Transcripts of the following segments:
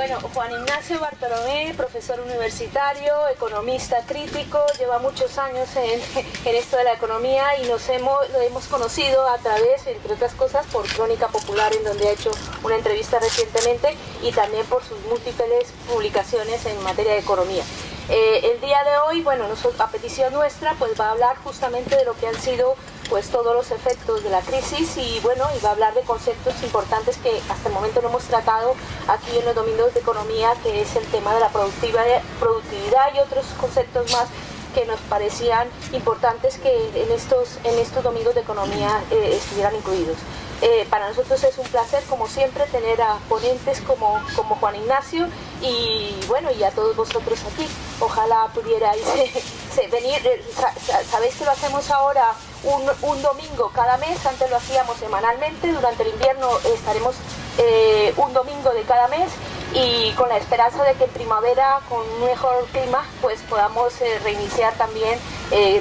Bueno, Juan Ignacio Bartolomé, profesor universitario, economista crítico, lleva muchos años en esto de la economía y lo hemos conocido a través, entre otras cosas, por Crónica Popular, en donde ha hecho una entrevista recientemente, y también por sus múltiples publicaciones en materia de economía. El día de hoy, bueno, a petición nuestra, pues va a hablar justamente de lo que han sido pues todos los efectos de la crisis y bueno, y va a hablar de conceptos importantes que hasta el momento no hemos tratado aquí en los domingos de economía, que es el tema de la productividad y otros conceptos más que nos parecían importantes que en estos domingos de economía estuvieran incluidos. Para nosotros es un placer, como siempre, tener a ponentes como Juan Ignacio y bueno, y a todos vosotros aquí. Ojalá pudierais venir. Sabéis que lo hacemos ahora un domingo cada mes, antes lo hacíamos semanalmente, durante el invierno estaremos un domingo de cada mes y con la esperanza de que en primavera, con un mejor clima, pues podamos reiniciar también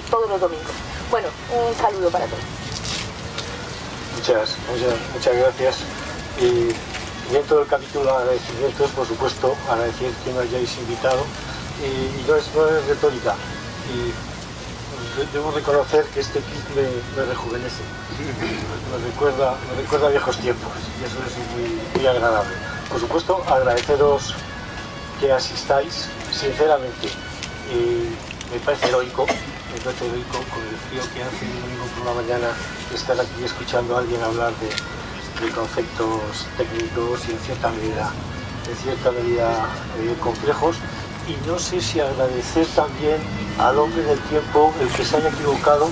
todos los domingos. Bueno, un saludo para todos. Muchas gracias. Y dentro del capítulo de agradecimientos, por supuesto, agradecer que me hayáis invitado. Y no es retórica. Y debo reconocer que este kit me rejuvenece. Me recuerda a viejos tiempos y eso es muy agradable. Por supuesto, agradeceros que asistáis, sinceramente. Me parece heroico con el frío que hace un domingo por la mañana estar aquí escuchando a alguien hablar de conceptos técnicos y en cierta medida complejos. Y no sé si agradecer también al hombre del tiempo el que se haya equivocado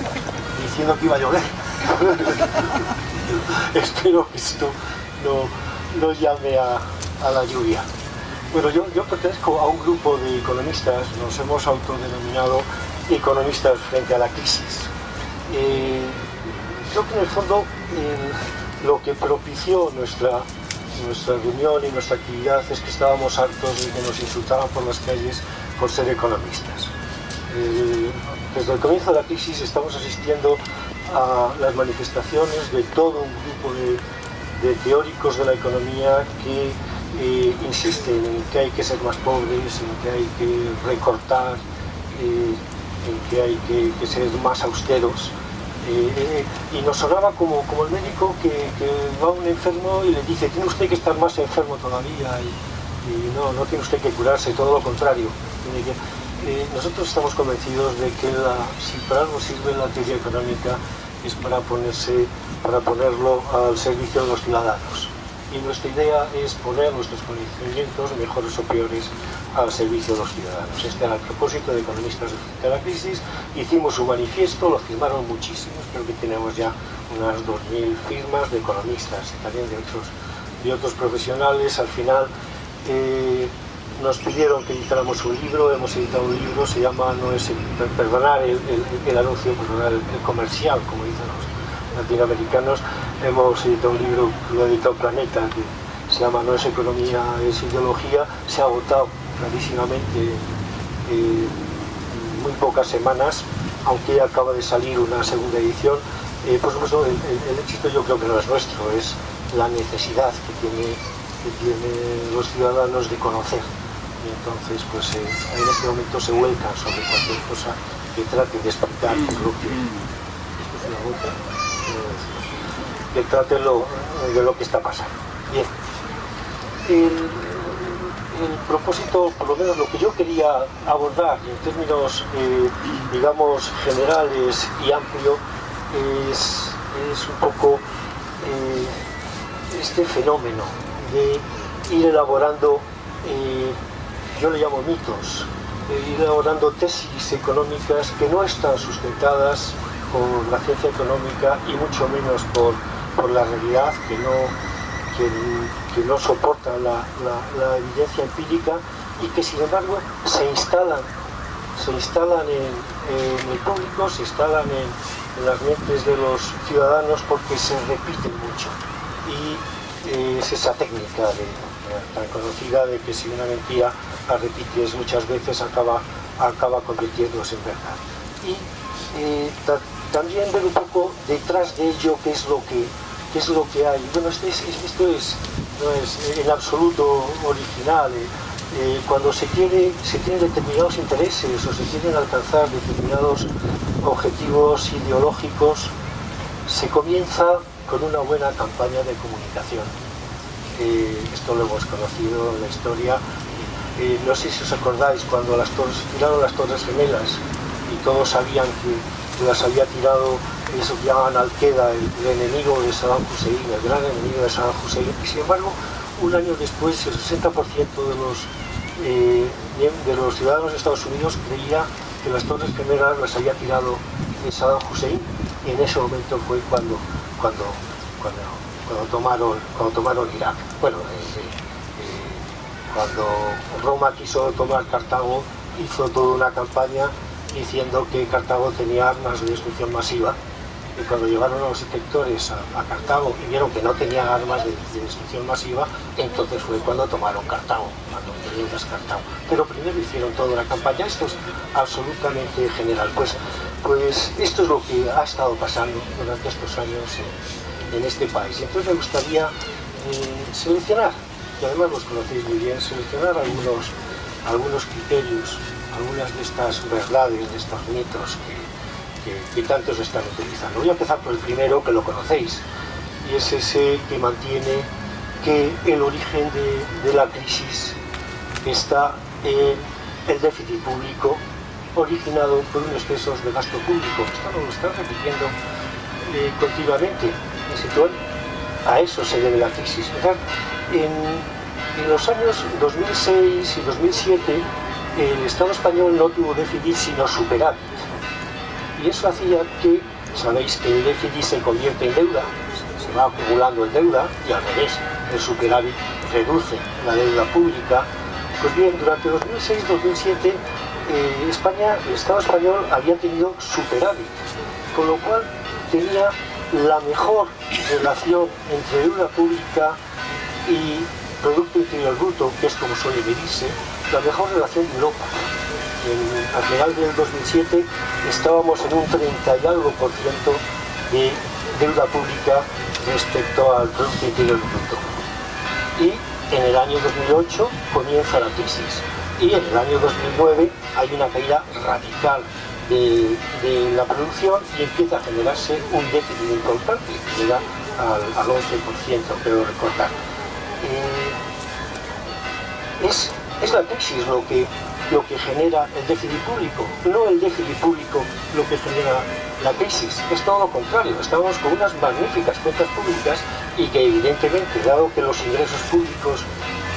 diciendo que iba a llover. Espero que esto no llame a la lluvia. Bueno, yo pertenezco a un grupo de economistas, nos hemos autodenominado economistas frente a la crisis. Creo que en el fondo lo que propició nuestra reunión y nuestra actividad es que estábamos hartos de que nos insultaran por las calles por ser economistas. Desde el comienzo de la crisis estamos asistiendo a las manifestaciones de todo un grupo de teóricos de la economía que insisten en que hay que ser más pobres, en que hay que recortar, en que hay que ser más austeros. Y nos sonaba como el médico que va a un enfermo y le dice: tiene usted que estar más enfermo todavía y no tiene usted que curarse, todo lo contrario. Nosotros estamos convencidos de que si para algo sirve la teoría económica es para ponerlo al servicio de los ciudadanos. Y nuestra idea es poner nuestros conocimientos, mejores o peores, al servicio de los ciudadanos. Este era el propósito de Economistas de la Crisis. Hicimos un manifiesto, lo firmaron muchísimos, creo que tenemos ya unas 2000 firmas de economistas, también de otros profesionales. Al final nos pidieron que editáramos un libro, hemos editado un libro, se llama, perdonar el anuncio, perdonar el comercial, como dicen los latinoamericanos. Hemos editado un libro, lo ha editado Planeta, que se llama No es economía, es ideología. Se ha agotado clarísimamente en muy pocas semanas, aunque ya acaba de salir una segunda edición. Por supuesto, el éxito yo creo que no es nuestro, es la necesidad que tienen los ciudadanos de conocer. Y entonces, pues en este momento se vuelcan sobre cualquier cosa que trate de explicar lo que... Esto es una gota. Que trate de lo que está pasando. Bien. El propósito, por lo menos lo que yo quería abordar en términos, digamos, generales y amplio, es un poco este fenómeno de ir elaborando, yo le llamo mitos, ir elaborando tesis económicas que no están sustentadas por la ciencia económica y mucho menos por la realidad, que no soportan la evidencia empírica y que sin embargo se instalan en el público, se instalan en las mentes de los ciudadanos porque se repiten mucho. Y es esa técnica tan conocida de que si una mentira la repites muchas veces acaba convirtiéndose en verdad. Y también ver un poco detrás de ello qué es lo que hay. Bueno, esto es en absoluto original. Cuando se tienen determinados intereses o se quieren alcanzar determinados objetivos ideológicos, se comienza con una buena campaña de comunicación. Esto lo hemos conocido en la historia. No sé si os acordáis cuando tiraron las Torres Gemelas y todos sabían que las había tirado eso que llaman Al-Qaeda, el enemigo de Saddam Hussein, el gran enemigo de Saddam Hussein. Y sin embargo, un año después, el 60% de los ciudadanos de Estados Unidos creía que las Torres Gemelas las había tirado Saddam Hussein, y en ese momento fue cuando tomaron Irak. Bueno, cuando Roma quiso tomar Cartago, hizo toda una campaña diciendo que Cartago tenía armas de destrucción masiva. Y cuando llevaron a los inspectores a Cartago y vieron que no tenía armas de destrucción masiva, entonces fue cuando tomaron Cartago, cuando tenían Cartago. Pero primero hicieron toda una campaña. Esto es absolutamente general. Pues esto es lo que ha estado pasando durante estos años en este país. Y entonces me gustaría seleccionar, y además los conocéis muy bien, seleccionar algunos criterios, algunas de estas verdades, de estos mitos que tantos están utilizando. Voy a empezar por el primero, que lo conocéis, y es ese que mantiene que el origen de la crisis está en el déficit público originado por unos excesos de gasto público. Esto lo están repitiendo continuamente. A eso se debe la crisis. En los años 2006 y 2007 el Estado español no tuvo déficit sino superávit. Y eso hacía que, sabéis que el déficit se convierte en deuda, se va acumulando en deuda, y al revés, el superávit reduce la deuda pública. Pues bien, durante 2006-2007 el Estado español había tenido superávit, con lo cual tenía la mejor relación entre deuda pública y Producto Interior Bruto, que es como suele medirse, la mejor relación de Europa. Al final del 2007 estábamos en un 30 y algo % de deuda pública respecto al Producto Interior Bruto. Y en el año 2008 comienza la crisis. Y en el año 2009 hay una caída radical de la producción y empieza a generarse un déficit importante, que llega al 11%, creo recordar. Es la crisis lo que genera el déficit público, no el déficit público lo que genera la crisis. Es todo lo contrario. Estamos con unas magníficas cuentas públicas y que evidentemente, dado que los ingresos públicos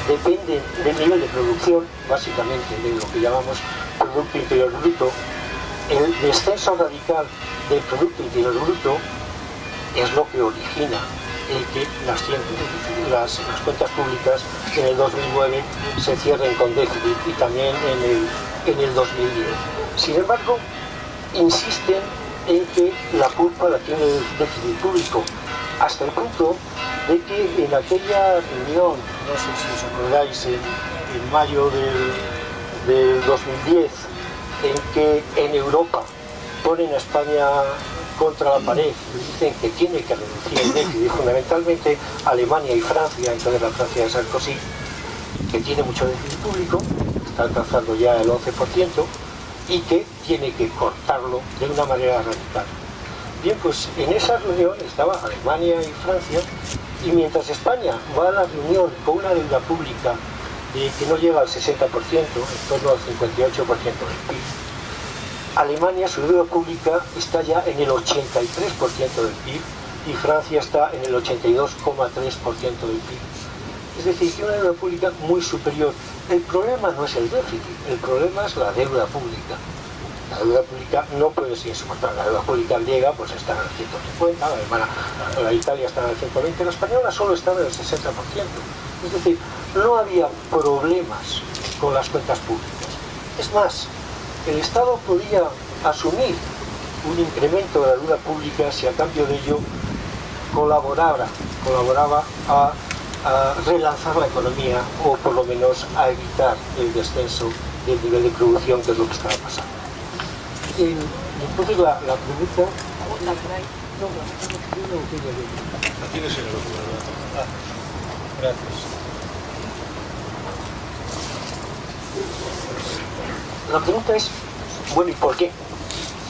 dependen del nivel de producción, básicamente de lo que llamamos Producto Interior Bruto, el descenso radical del Producto Interior Bruto es lo que origina que las cuentas públicas en el 2009 se cierren con déficit, y también en el 2010. Sin embargo, insisten en que la culpa la tiene el déficit público, hasta el punto de que en aquella reunión, no sé si os acordáis, en mayo del 2010, en que en Europa ponen a España contra la pared y dicen que tiene que reducir el déficit, fundamentalmente Alemania y Francia, entonces la Francia de Sarkozy, que tiene mucho déficit público, está alcanzando ya el 11%, y que tiene que cortarlo de una manera radical. Bien, pues en esa reunión estaba Alemania y Francia, y mientras España va a la reunión con una deuda pública que no llega al 60%, en torno al 58% del PIB, Alemania, su deuda pública está ya en el 83% del PIB y Francia está en el 82,3% del PIB. Es decir, que una deuda pública muy superior. El problema no es el déficit, el problema es la deuda pública. La deuda pública no puede ser soportada. La deuda pública griega pues está en el 150, la alemana, la Italia está en el 120, la española solo está en el 60%. Es decir, no había problemas con las cuentas públicas. Es más, el Estado podía asumir un incremento de la deuda pública si a cambio de ello colaboraba a relanzar la economía, o por lo menos a evitar el descenso del nivel de producción, que es lo que estaba pasando. Entonces la pregunta... ¿La tienes en el otro? Gracias. La pregunta es, bueno, ¿y por qué?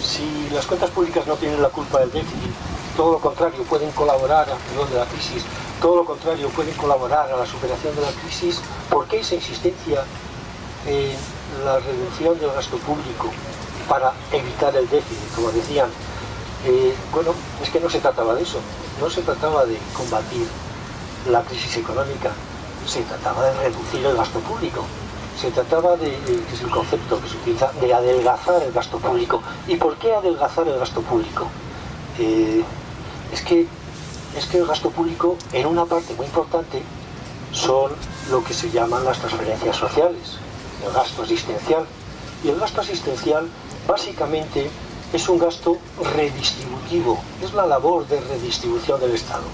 Si las cuentas públicas no tienen la culpa del déficit, todo lo contrario, pueden colaborar al perdón de la crisis, todo lo contrario, pueden colaborar a la superación de la crisis, ¿por qué esa insistencia en la reducción del gasto público para evitar el déficit? Como decían, bueno, es que no se trataba de eso, no se trataba de combatir la crisis económica, se trataba de reducir el gasto público. Se trataba de, que es el concepto que se utiliza, de adelgazar el gasto público. ¿Y por qué adelgazar el gasto público? Es que el gasto público, en una parte muy importante, son lo que se llaman las transferencias sociales, el gasto asistencial. Y el gasto asistencial, básicamente, es un gasto redistributivo, es la labor de redistribución del Estado.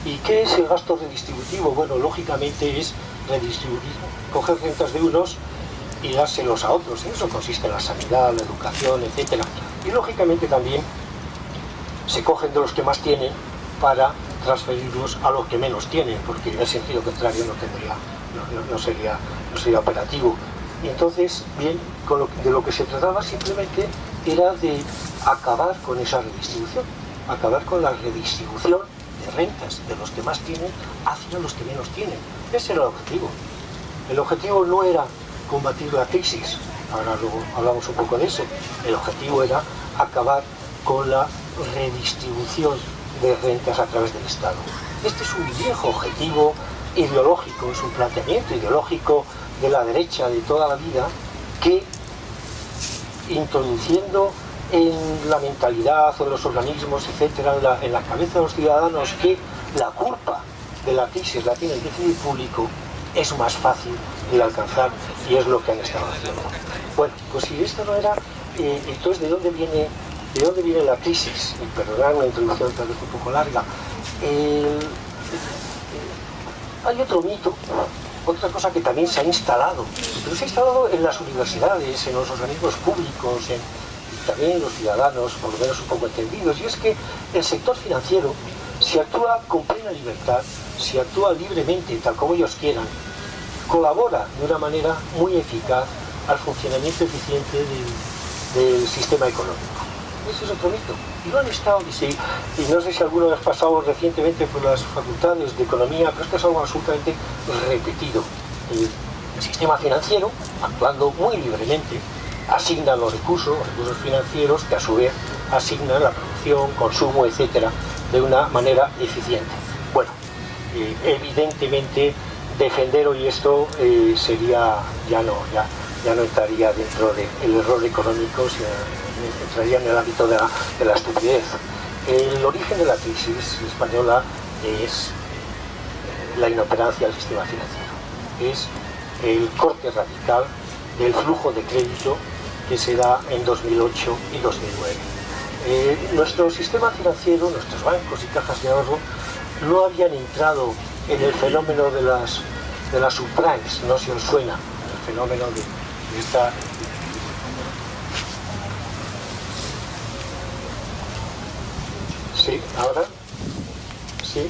¿Y qué es el gasto redistributivo? Bueno, lógicamente es redistribuir, coger rentas de unos y dárselos a otros. En eso consiste la sanidad, la educación, etc. Y lógicamente también se cogen de los que más tienen para transferirlos a los que menos tienen, porque en el sentido contrario no sería operativo. Y entonces, bien, de lo que se trataba simplemente era de acabar con esa redistribución, acabar con la redistribución de rentas de los que más tienen hacia los que menos tienen. Ese era el objetivo. El objetivo no era combatir la crisis, ahora luego hablamos un poco de eso. El objetivo era acabar con la redistribución de rentas a través del Estado. Este es un viejo objetivo ideológico, es un planteamiento ideológico de la derecha de toda la vida que, introduciendo en la mentalidad o en los organismos, etcétera, en la cabeza de los ciudadanos que la culpa de la crisis la tiene el déficit público, es más fácil de alcanzar, y es lo que han estado haciendo. Bueno, pues si esto no era, entonces ¿de dónde viene la crisis? Y perdonad una introducción tal vez un poco larga. Hay otro mito, otra cosa que también se ha instalado, pero se ha instalado en las universidades, en los organismos públicos, y también en los ciudadanos, por lo menos un poco entendidos, y es que el sector financiero, si actúa con plena libertad, si actúa libremente, tal como ellos quieran, colabora de una manera muy eficaz al funcionamiento eficiente del sistema económico. Ese es otro mito. Y lo han estado, y no sé si alguno ha pasado recientemente por las facultades de economía, pero esto es algo absolutamente repetido. El sistema financiero, actuando muy libremente, asigna los recursos financieros, que a su vez asignan la producción, consumo, etcétera, de una manera eficiente. Bueno, evidentemente defender hoy esto sería, ya no entraría dentro del error económico, entraría en el ámbito de la estupidez. El origen de la crisis española es la inoperancia del sistema financiero, es el corte radical del flujo de crédito que se da en 2008 y 2009. Nuestro sistema financiero, nuestros bancos y cajas de ahorro no habían entrado en el fenómeno de las subprimes, no se os suena, el fenómeno de esta... Sí, ahora, sí.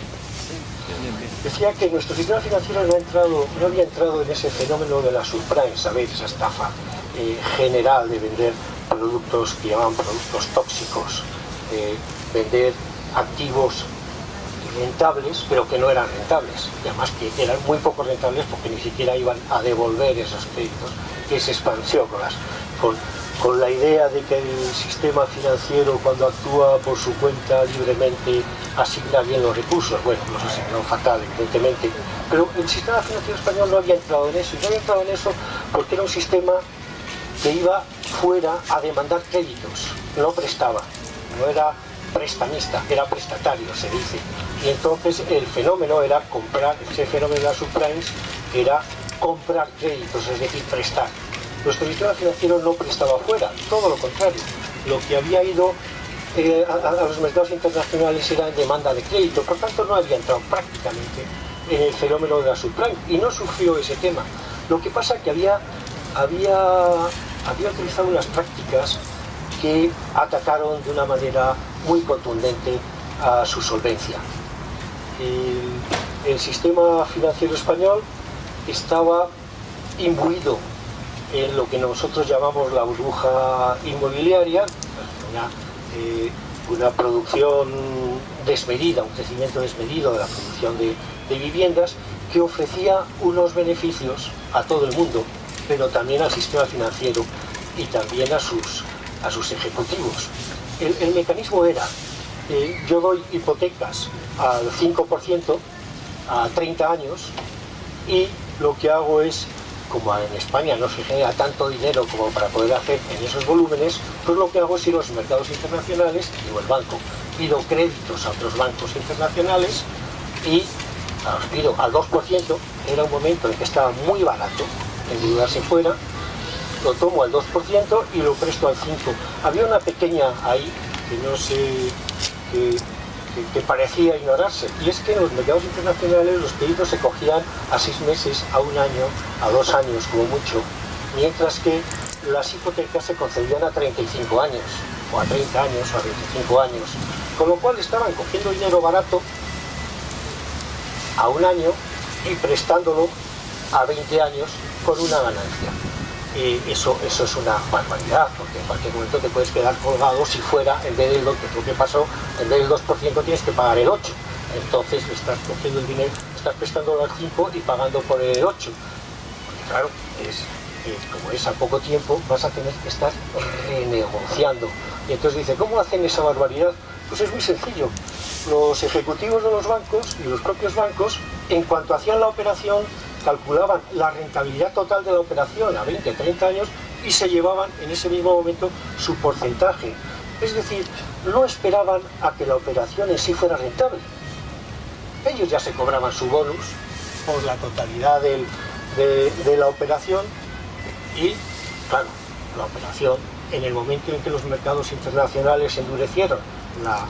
Decía que nuestro sistema financiero no había entrado en ese fenómeno de las subprimes, ¿sabéis? Esa estafa general de vender productos que llaman productos tóxicos, vender activos rentables, pero que no eran rentables, y además que eran muy poco rentables porque ni siquiera iban a devolver esos créditos, que se expansió con la idea de que el sistema financiero, cuando actúa por su cuenta libremente, asigna bien los recursos. Bueno, los asignó fatal, evidentemente, pero el sistema financiero español no había entrado en eso, y no había entrado en eso porque era un sistema que iba fuera a demandar créditos, no prestaba, no era prestamista, era prestatario, se dice. Y entonces el fenómeno era comprar, ese fenómeno de las subprimes era comprar créditos, es decir, prestar. Nuestro sistema financiero no prestaba fuera, todo lo contrario. Lo que había ido a los mercados internacionales era en demanda de crédito, por tanto no había entrado prácticamente en el fenómeno de la subprime y no sufrió ese tema. Lo que pasa es que había utilizado unas prácticas que atacaron de una manera muy contundente a su solvencia. el sistema financiero español estaba imbuido en lo que nosotros llamamos la burbuja inmobiliaria, una producción desmedida, un crecimiento desmedido de la producción de viviendas, que ofrecía unos beneficios a todo el mundo, pero también al sistema financiero y también a sus ejecutivos. El mecanismo era, yo doy hipotecas al 5% a 30 años y lo que hago es, como en España no se genera tanto dinero como para poder hacer en esos volúmenes, pues lo que hago es ir a los mercados internacionales, digo el banco, pido créditos a otros bancos internacionales y los pido al 2%, era un momento en que estaba muy barato endeudarse fuera, lo tomo al 2% y lo presto al 5%. Había una pequeña ahí, que no sé, que parecía ignorarse, y es que en los mercados internacionales los créditos se cogían a 6 meses, a 1 año, a 2 años como mucho, mientras que las hipotecas se concedían a 35 años, o a 30 años, o a 25 años, con lo cual estaban cogiendo dinero barato a 1 año y prestándolo a 20 años con una ganancia. Eso es una barbaridad, porque en cualquier momento te puedes quedar colgado si fuera, en vez del lo que pasó, en vez del 2% tienes que pagar el 8%. Entonces estás cogiendo el dinero, estás prestándolo al 5% y pagando por el 8%. Porque claro, como es a poco tiempo, vas a tener que estar renegociando. Y entonces dice, ¿cómo hacen esa barbaridad? Pues es muy sencillo. Los ejecutivos de los bancos y los propios bancos, en cuanto hacían la operación, calculaban la rentabilidad total de la operación a 20, 30 años y se llevaban en ese mismo momento su porcentaje. Es decir, no esperaban a que la operación en sí fuera rentable. Ellos ya se cobraban su bonus por la totalidad de la operación y, claro, la operación, en el momento en que los mercados internacionales endurecieron, la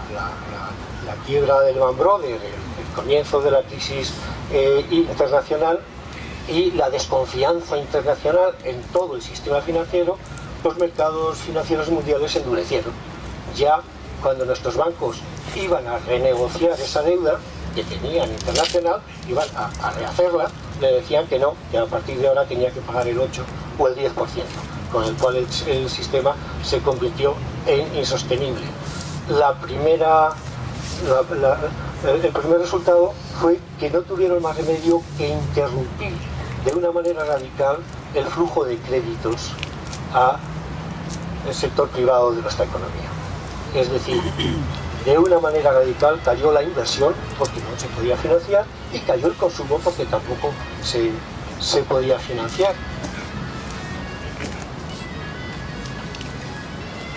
quiebra del Lehman Brothers, el comienzo de la crisis internacional y la desconfianza internacional en todo el sistema financiero, los mercados financieros mundiales se endurecieron. Ya cuando nuestros bancos iban a renegociar esa deuda que tenían internacional, iban a rehacerla, le decían que no, que a partir de ahora tenía que pagar el 8 o el 10%, con el cual el sistema se convirtió en insostenible. El primer resultado fue que no tuvieron más remedio que interrumpir de una manera radical el flujo de créditos al sector privado de nuestra economía. Es decir, de una manera radical cayó la inversión porque no se podía financiar y cayó el consumo porque tampoco se podía financiar.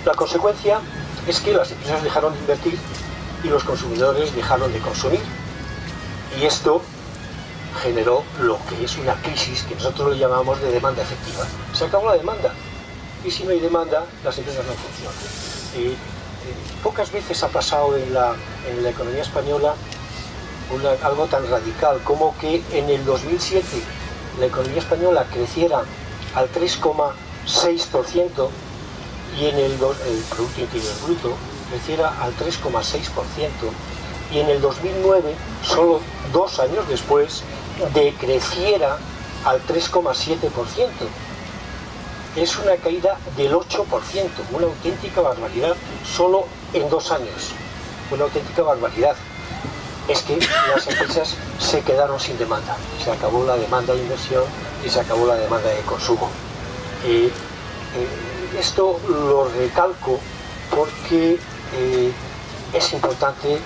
La consecuencia es que las empresas dejaron de invertir y los consumidores dejaron de consumir. Y esto generó lo que es una crisis que nosotros le llamamos de demanda efectiva. Se acabó la demanda y si no hay demanda, las empresas no funcionan. Pocas veces ha pasado en la economía española algo tan radical como que en el 2007 la economía española creciera al 3,6% y en el Producto Interior Bruto creciera al 3,6% y en el 2009, solo 2 años después, decreciera al 3,7%. Es una caída del 8%, una auténtica barbaridad, solo en 2 años. Una auténtica barbaridad. Es que las empresas se quedaron sin demanda. Se acabó la demanda de inversión y se acabó la demanda de consumo. Esto lo recalco porque es importante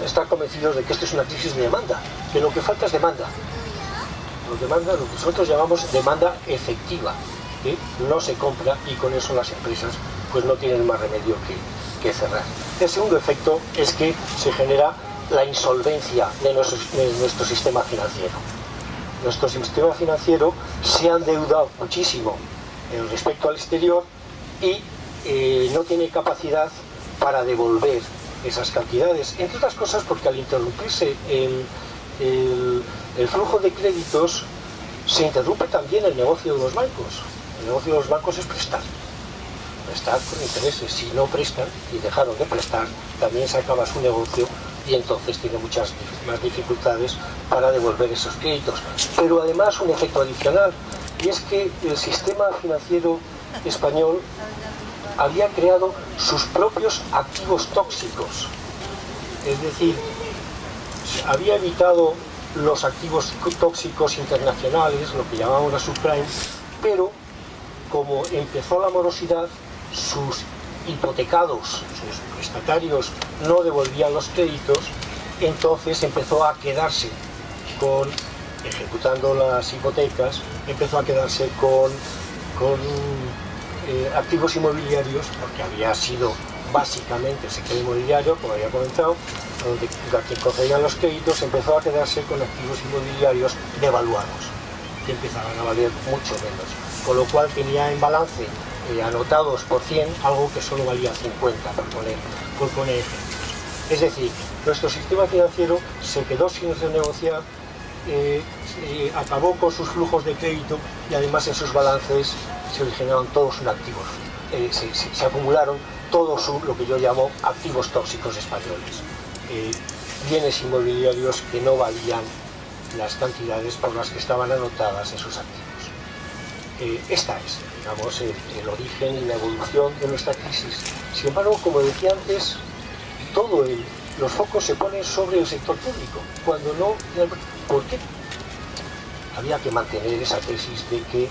estar convencidos de que esto es una crisis de demanda, que lo que falta es demanda. Lo que nosotros llamamos demanda efectiva, que no se compra y con eso las empresas pues no tienen más remedio que cerrar. El segundo efecto es que se genera la insolvencia de nuestro sistema financiero. Nuestro sistema financiero se ha endeudado muchísimo respecto al exterior y no tiene capacidad para devolver esas cantidades, entre otras cosas porque al interrumpirse el flujo de créditos se interrumpe también el negocio de los bancos. El negocio de los bancos es prestar con intereses. Si no prestan y dejaron de prestar, también se acaba su negocio y entonces tiene muchas más dificultades para devolver esos créditos. Pero además un efecto adicional, y es que el sistema financiero español había creado sus propios activos tóxicos, es decir, había evitado los activos tóxicos internacionales, lo que llamamos la subprime, pero como empezó la morosidad, sus hipotecados, sus prestatarios no devolvían los créditos, entonces empezó a quedarse con, ejecutando las hipotecas, empezó a quedarse con activos inmobiliarios, porque había sido básicamente el sector inmobiliario, como había comentado, donde quien concedían los créditos, empezó a quedarse con activos inmobiliarios devaluados, que empezaban a valer mucho menos, con lo cual tenía en balance anotados por 100 algo que solo valía 50, por poner ejemplos. Es decir, nuestro sistema financiero se quedó sin renegociar, acabó con sus flujos de crédito y además en sus balances se originaron todos sus activos, se acumularon todos lo que yo llamo activos tóxicos españoles, bienes inmobiliarios que no valían las cantidades por las que estaban anotadas en sus activos. Esta es, digamos, el origen y la evolución de nuestra crisis. Sin embargo, como decía antes, los focos se ponen sobre el sector público, cuando no. ¿Por qué? Había que mantener esa tesis de que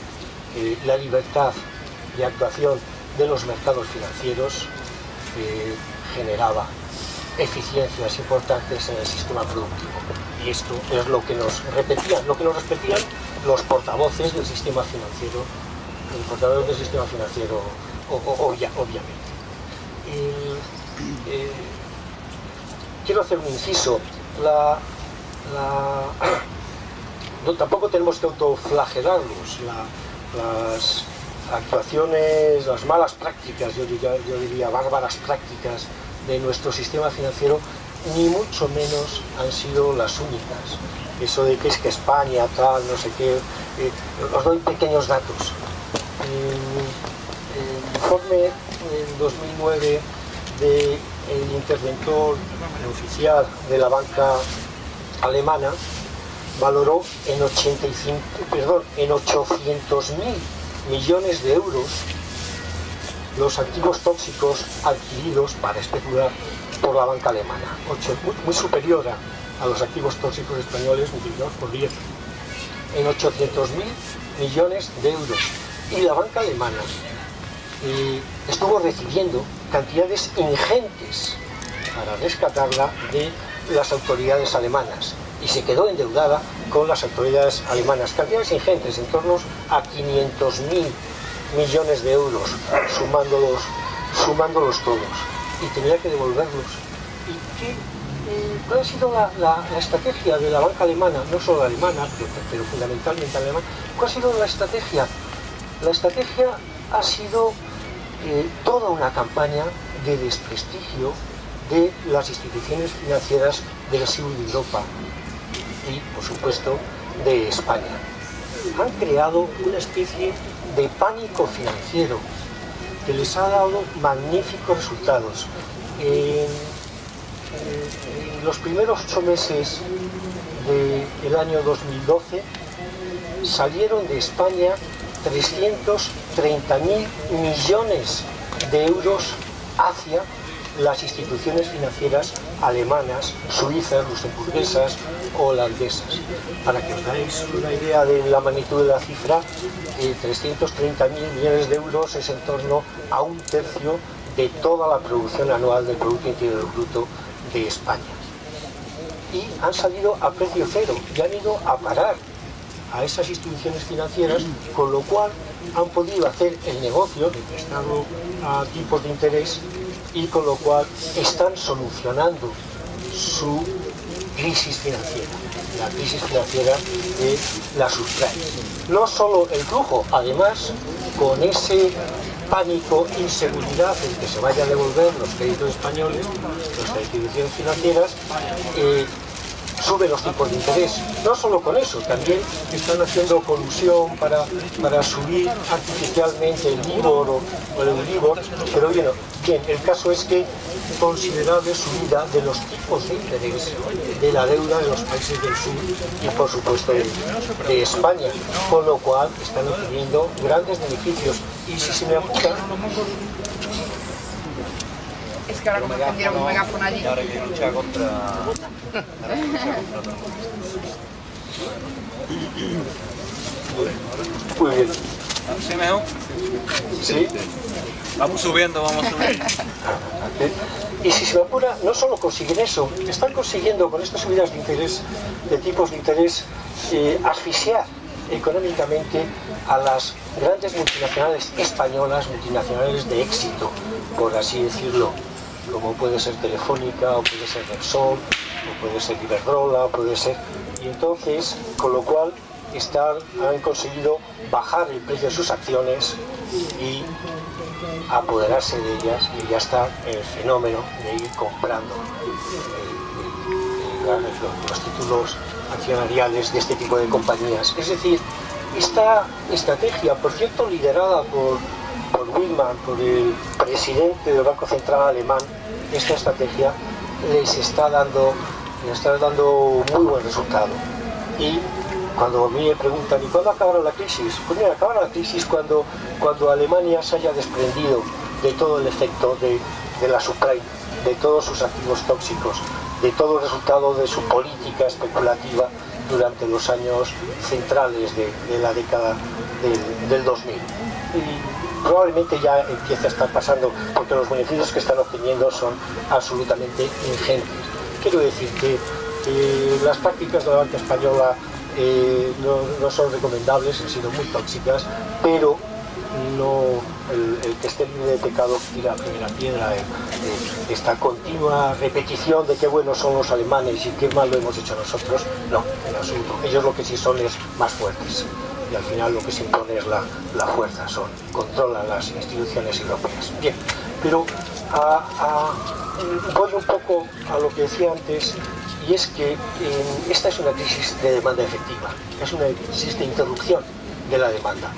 la libertad de actuación de los mercados financieros generaba eficiencias importantes en el sistema productivo. Y esto es lo que nos repetían los portavoces del sistema financiero, obviamente. Quiero hacer un inciso. No, tampoco tenemos que autoflagelarnos. Las actuaciones, las malas prácticas, yo diría bárbaras prácticas de nuestro sistema financiero, ni mucho menos han sido las únicas. Eso de que es que España, tal, no sé qué. Os doy pequeños datos. El informe en 2009 del interventor oficial de la banca alemana valoró en 800.000 millones de euros los activos tóxicos adquiridos para especular por la banca alemana, muy superior a los activos tóxicos españoles multiplicados por 10, en 800.000 millones de euros. Y la banca alemana estuvo recibiendo cantidades ingentes para rescatarla de las autoridades alemanas y se quedó endeudada con las autoridades alemanas, cantidades ingentes, en torno a 500.000 millones de euros, sumándolos todos, y tenía que devolverlos. ¿Y cuál ha sido la estrategia de la banca alemana? No solo la alemana, pero fundamentalmente la alemana. ¿Cuál ha sido la estrategia? La estrategia ha sido toda una campaña de desprestigio de las instituciones financieras del sur de Europa y, por supuesto, de España. Han creado una especie de pánico financiero que les ha dado magníficos resultados. En los primeros 8 meses del año 2012 salieron de España 330.000 millones de euros hacia las instituciones financieras alemanas, suizas, luxemburguesas o holandesas. Para que os dais una idea de la magnitud de la cifra, 330.000 millones de euros es en torno a 1/3 de toda la producción anual del Producto Interior Bruto de España. Y han salido a precio cero y han ido a parar a esas instituciones financieras, con lo cual han podido hacer el negocio de prestarlo a tipos de interés y con lo cual están solucionando su crisis financiera, la crisis financiera de la subprime. No solo el flujo, además, con ese pánico, inseguridad en que se vaya a devolver los créditos españoles, nuestras instituciones financieras, sube los tipos de interés. No solo con eso, también están haciendo colusión para subir artificialmente el LIBOR o el Euribor, pero bien, el caso es que considerable subida de los tipos de interés de la deuda de los países del sur y por supuesto de España, con lo cual están obteniendo grandes beneficios. Y si se me apura, es que ahora como tendieron un megáfono allí. Ahora que lucha contra... muy bien. ¿Sí, mejor? ¿Sí? Vamos subiendo, vamos subiendo. Y si se me apura, no solo consiguen eso, están consiguiendo con estas subidas de interés, de tipos de interés, asfixiar económicamente a las grandes multinacionales españolas, multinacionales de éxito, por así decirlo, como puede ser Telefónica, o puede ser Repsol, o puede ser Iberdrola, puede ser... Y entonces, con lo cual, han conseguido bajar el precio de sus acciones y apoderarse de ellas, y ya está el fenómeno de ir comprando los títulos accionariales de este tipo de compañías. Es decir, esta estrategia, por cierto, liderada por Wilman, por el presidente del Banco Central alemán, esta estrategia les está dando muy buen resultado. Y cuando a mí me preguntan, ¿y cuándo acabará la crisis? Pues mira, acabará la crisis cuando Alemania se haya desprendido de todo el efecto de la subprime, de todos sus activos tóxicos, de todo el resultado de su política especulativa durante los años centrales de la década del 2000. Y probablemente ya empiece a estar pasando, porque los beneficios que están obteniendo son absolutamente ingentes. Quiero decir que las prácticas de la banca española no son recomendables, han sido muy tóxicas, pero no el que esté libre de pecado tira la primera piedra. Esta continua repetición de qué buenos son los alemanes y qué mal lo hemos hecho nosotros, no, en absoluto. Ellos lo que sí son es más fuertes, y al final lo que se impone es la fuerza, controlan las instituciones europeas. Bien, pero voy un poco a lo que decía antes, y es que esta es una crisis de demanda efectiva, es una crisis de interrupción de la demanda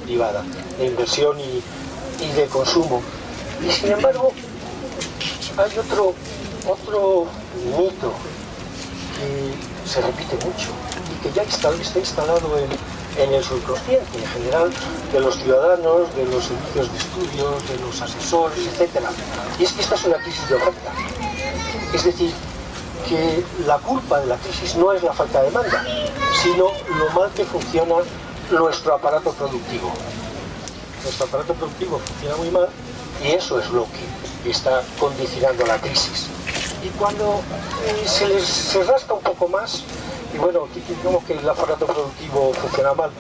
privada, de inversión y de consumo. Y sin embargo, hay otro mito que se repite mucho y que ya está instalado en el subconsciente en general de los ciudadanos, de los servicios de estudios, de los asesores, etc. Y es que esta es una crisis de oferta. Es decir, que la culpa de la crisis no es la falta de demanda, sino lo mal que funciona nuestro aparato productivo. Nuestro aparato productivo funciona muy mal y eso es lo que está condicionando la crisis. Y cuando se rasca un poco más, y bueno, digamos que el aparato productivo funciona mal,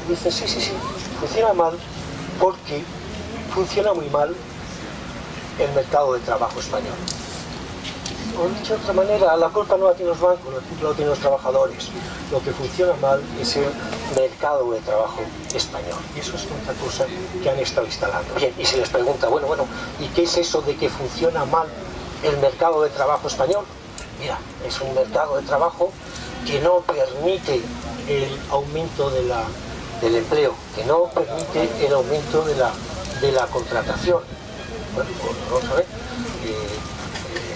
dicen sí, funciona mal porque funciona muy mal el mercado de trabajo español. O dicho de otra manera, la culpa no la tienen los bancos, la culpa la tienen los trabajadores. Lo que funciona mal es el mercado de trabajo español. Y eso es otra cosa que han estado instalando. Bien, y se les pregunta, bueno, ¿y qué es eso de que funciona mal el mercado de trabajo español? Mira, es un mercado de trabajo que no permite el aumento del empleo, que no permite el aumento de la contratación. Bueno, pues vamos a ver.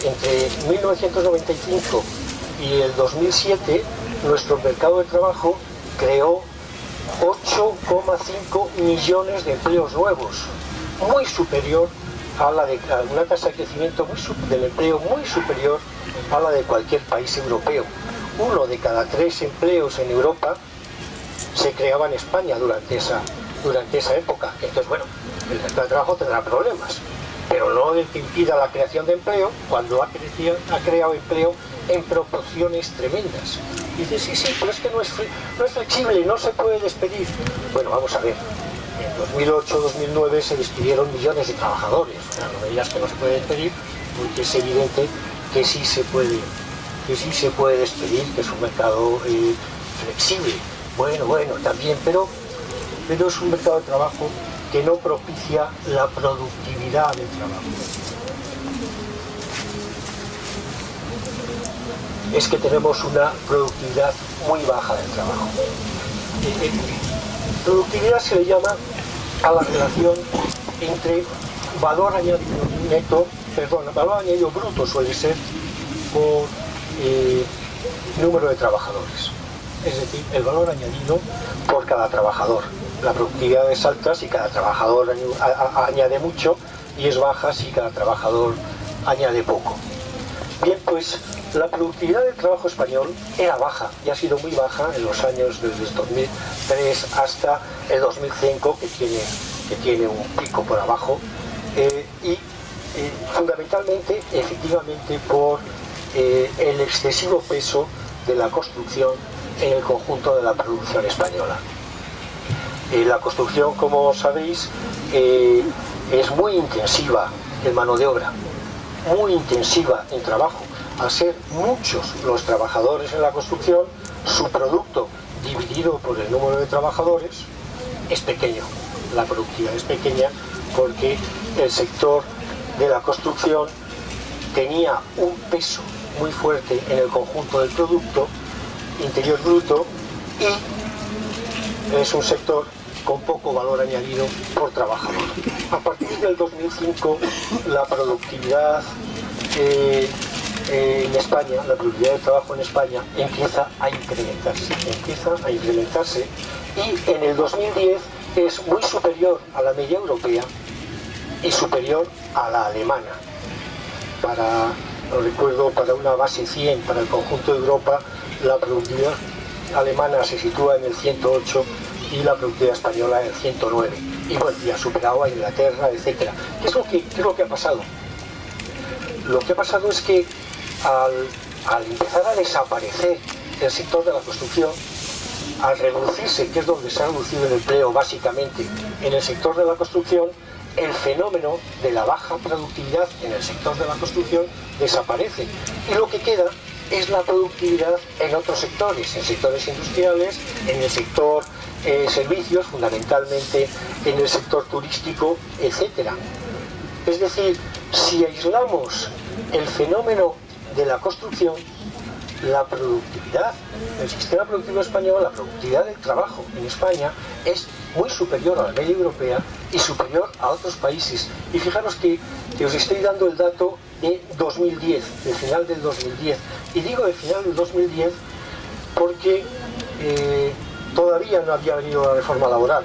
Entre 1995 y el 2007, nuestro mercado de trabajo creó 8,5 millones de empleos nuevos, muy superior a una tasa de crecimiento del empleo muy superior a la de cualquier país europeo. 1 de cada 3 empleos en Europa se creaba en España durante esa época. Entonces, bueno, el mercado de trabajo tendrá problemas, pero no el que impida la creación de empleo cuando ha creado empleo en proporciones tremendas. Dice, sí, pero es que no es flexible, no se puede despedir. Bueno, vamos a ver, en 2008-2009 se despidieron millones de trabajadores. O sea, no me digas que no se puede despedir, porque es evidente que sí se puede despedir, que es un mercado flexible. Bueno, también, pero es un mercado de trabajo que no propicia la productividad del trabajo. es que tenemos una productividad muy baja del trabajo. Productividad se le llama a la relación entre valor añadido neto, valor añadido bruto suele ser, por número de trabajadores. Es decir, el valor añadido por cada trabajador. La productividad es alta si cada trabajador añade mucho, y es baja si cada trabajador añade poco. Bien, pues la productividad del trabajo español era baja, y ha sido muy baja en los años desde el 2003 hasta el 2005, que tiene un pico por abajo, y fundamentalmente, efectivamente, por el excesivo peso de la construcción en el conjunto de la producción española. La construcción, como sabéis, es muy intensiva en mano de obra, muy intensiva en trabajo. Al ser muchos los trabajadores en la construcción, su producto dividido por el número de trabajadores es pequeño. La productividad es pequeña porque el sector de la construcción tenía un peso muy fuerte en el conjunto del Producto Interior Bruto, y es un sector con poco valor añadido por trabajador. A partir del 2005 la productividad en España, la productividad de trabajo en España empieza a incrementarse, y en el 2010 es muy superior a la media europea y superior a la alemana. Recuerdo, para una base 100 para el conjunto de Europa, la productividad alemana se sitúa en el 108 y la productividad española en el 109. Y bueno, ya ha superado a Inglaterra, etc. ¿Qué es lo que ha pasado? Lo que ha pasado es que al empezar a desaparecer el sector de la construcción, al reducirse, que es donde se ha reducido el empleo básicamente en el sector de la construcción, el fenómeno de la baja productividad en el sector de la construcción desaparece, y lo que queda es la productividad en otros sectores, en sectores industriales, en el sector servicios, fundamentalmente en el sector turístico, etc. Es decir, si aislamos el fenómeno de la construcción, la productividad del sistema productivo español, la productividad del trabajo en España es muy superior a la media europea y superior a otros países. Y fijaros que os estoy dando el dato de 2010, del final del 2010. Y digo del final del 2010 porque todavía no había venido la reforma laboral.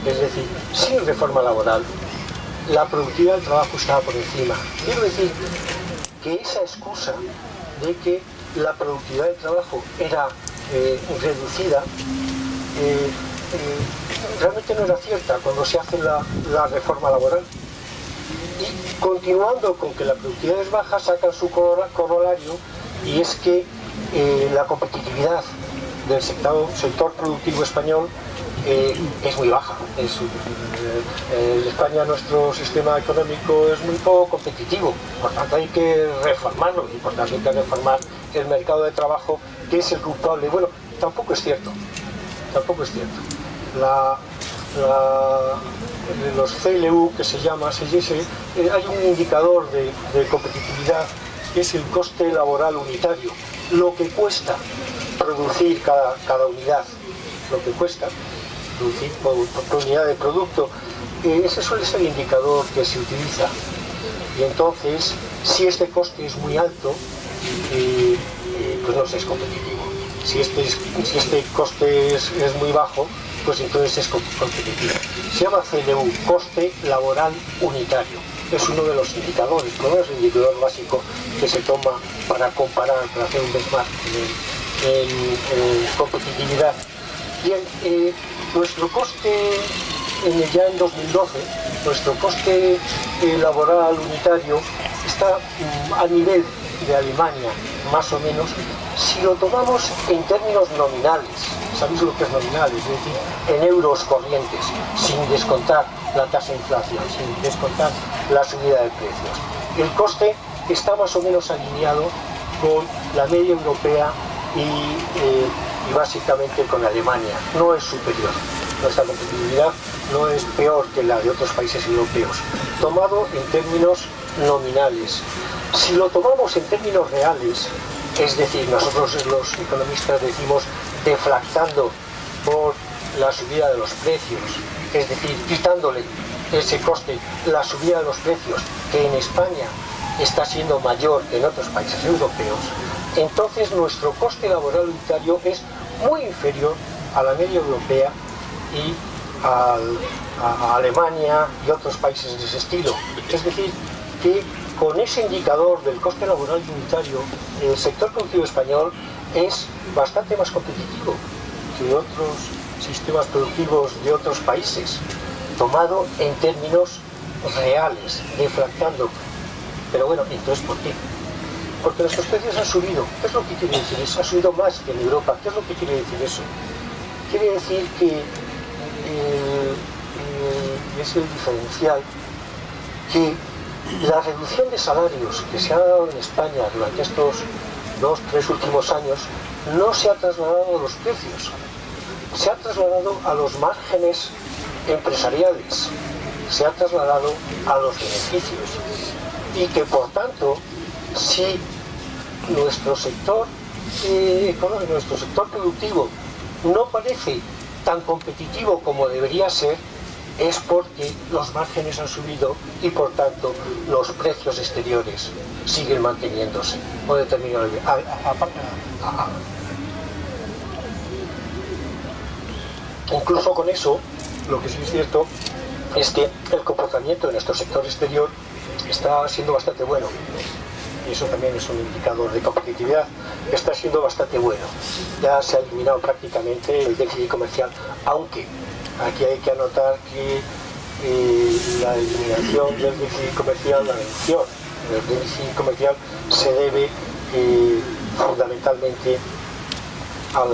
Es decir, sin reforma laboral, la productividad del trabajo estaba por encima. Quiero decir que esa excusa de que la productividad del trabajo era reducida, realmente no era cierta cuando se hace la reforma laboral. Y continuando con que la productividad es baja, sacan su corolario, y es que la competitividad del sector productivo español es muy baja. En España nuestro sistema económico es muy poco competitivo, por tanto hay que reformarlo, y por tanto hay que reformar el mercado de trabajo, que es el culpable. Bueno, tampoco es cierto. Los CLU, que se llama, hay un indicador de competitividad que es el coste laboral unitario, lo que cuesta producir cada unidad, lo que cuesta producir por unidad de producto. Ese suele ser el indicador que se utiliza, y entonces si este coste es muy alto, pues no se es competitivo. Si este coste es muy bajo, pues entonces es competitivo. Se llama CLU, coste laboral unitario. Es uno de los indicadores, no es el indicador básico que se toma para comparar, para hacer un benchmark en competitividad. Bien, nuestro coste, ya en 2012, nuestro coste laboral unitario está a nivel de Alemania, más o menos, si lo tomamos en términos nominales. ¿Sabéis lo que es nominal? Es decir, en euros corrientes, sin descontar la tasa de inflación, sin descontar la subida de precios. El coste está más o menos alineado con la media europea y básicamente con Alemania. No es superior. Nuestra competitividad no es peor que la de otros países europeos, tomado en términos nominales. Si lo tomamos en términos reales, es decir, nosotros los economistas decimos deflactando por la subida de los precios, es decir, quitándole ese coste, la subida de los precios, que en España está siendo mayor que en otros países europeos, entonces nuestro coste laboral unitario es muy inferior a la media europea y a Alemania y otros países de ese estilo. Es decir, que con ese indicador del coste laboral unitario, el sector productivo español es bastante más competitivo que otros sistemas productivos de otros países, tomado en términos reales, deflactando. Pero bueno, entonces ¿por qué? Porque nuestros precios han subido. ¿Qué es lo que quiere decir eso? Ha subido más que en Europa. ¿Qué es lo que quiere decir eso? Quiere decir que es el diferencial, que la reducción de salarios que se ha dado en España durante estos 2-3 últimos años no se ha trasladado a los precios, se ha trasladado a los márgenes empresariales, se ha trasladado a los beneficios, y que por tanto, si nuestro sector económico, nuestro sector productivo no parece tan competitivo como debería ser, es porque los márgenes han subido y por tanto los precios exteriores siguen manteniéndose o determinados. Incluso con eso, lo que sí es cierto es que el comportamiento de nuestro sector exterior está siendo bastante bueno, y eso también es un indicador de competitividad. Está siendo bastante bueno. Ya se ha eliminado prácticamente el déficit comercial, aunque aquí hay que anotar que la eliminación del déficit comercial, la reducción del déficit comercial se debe fundamentalmente a